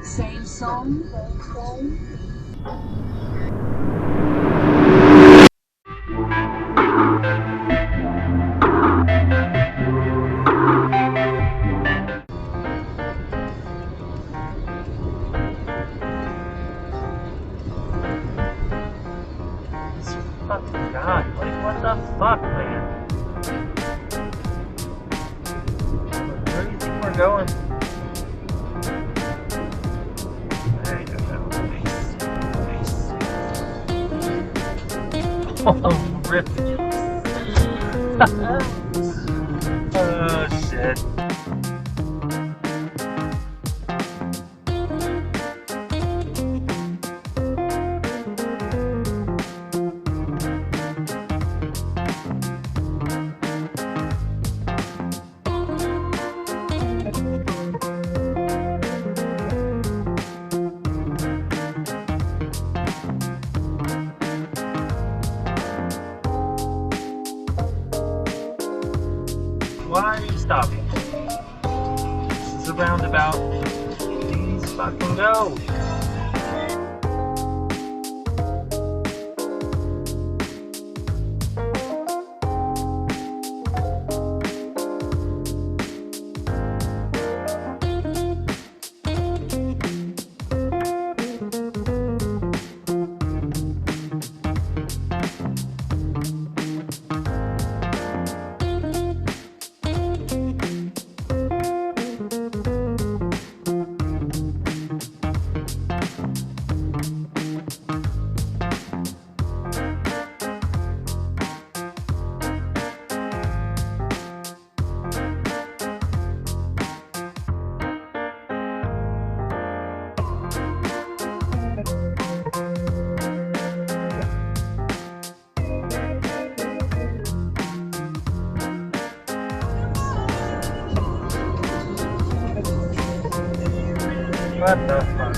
Same song. This fucking guy, like, what the fuck, man? Where do you think we're going? There you go. Nice. Oh, rip. Oh, shit. Why are you stopping? This is a roundabout. Please fucking go. What the fuck?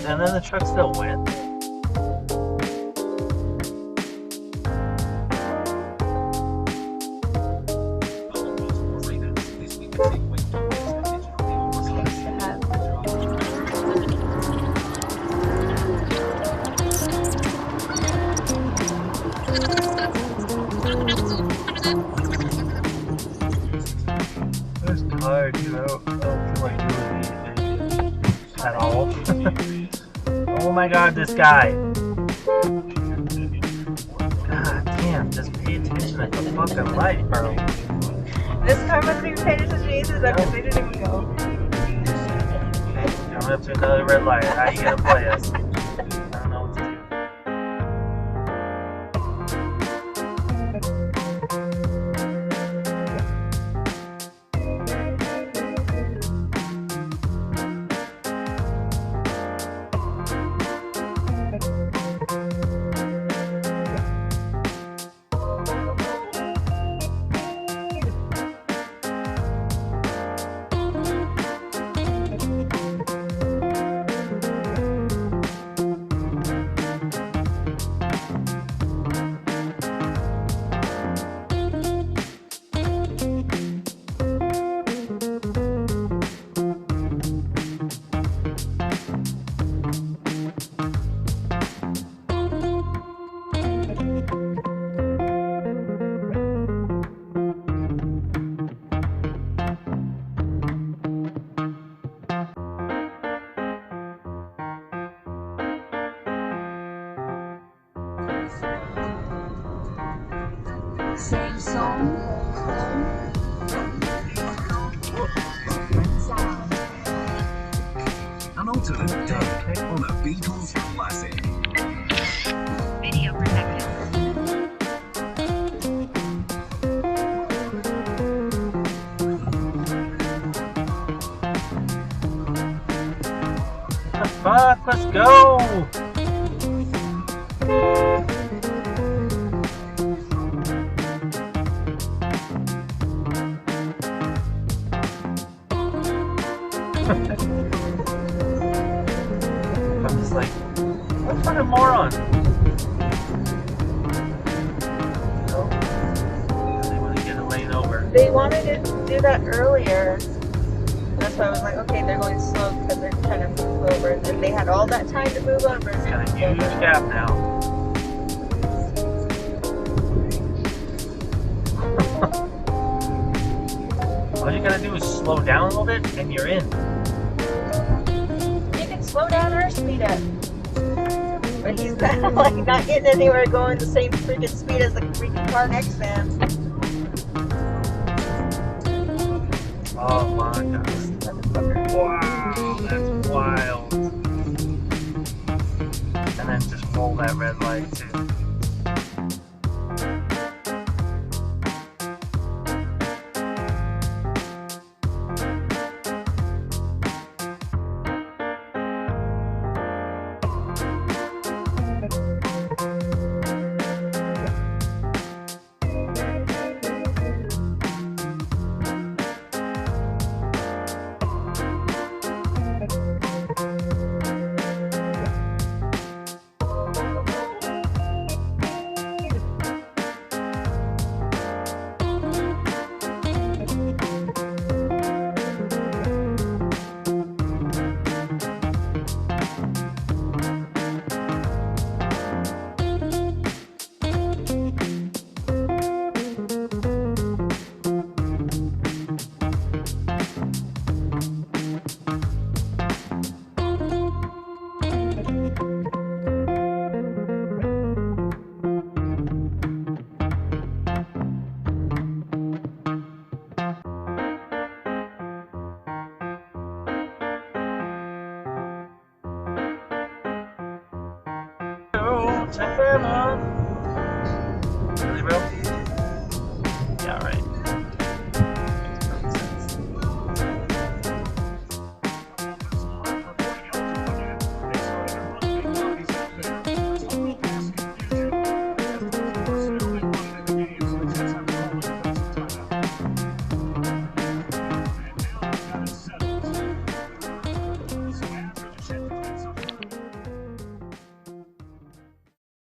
And then the truck still went. I was tired, you know. I don't feel like doing anything at all. Oh my god, this guy. God damn, just pay attention to the fucking light, bro. This car wasn't even paying attention either, though, because they didn't even go. Coming up to another red light. How you gonna play us? I don't know what to do. Same song, sound. An alternate take on a Beatles classic. Video protected. Fuck, let's go! I'm just like, what fucking moron? No. They want to get a lane over. They wanted to do that earlier. That's why I was like, okay, they're going slow because they're trying to move over. And then they had all that time to move over. It's got a huge gap now. All you gotta do is slow down a little bit and you're in. You can slow down or speed up. But he's kind of like not getting anywhere going the same freaking speed as the freaking car next to him. Oh my god. Wow, that's wild. And then just roll that red light too. To heaven.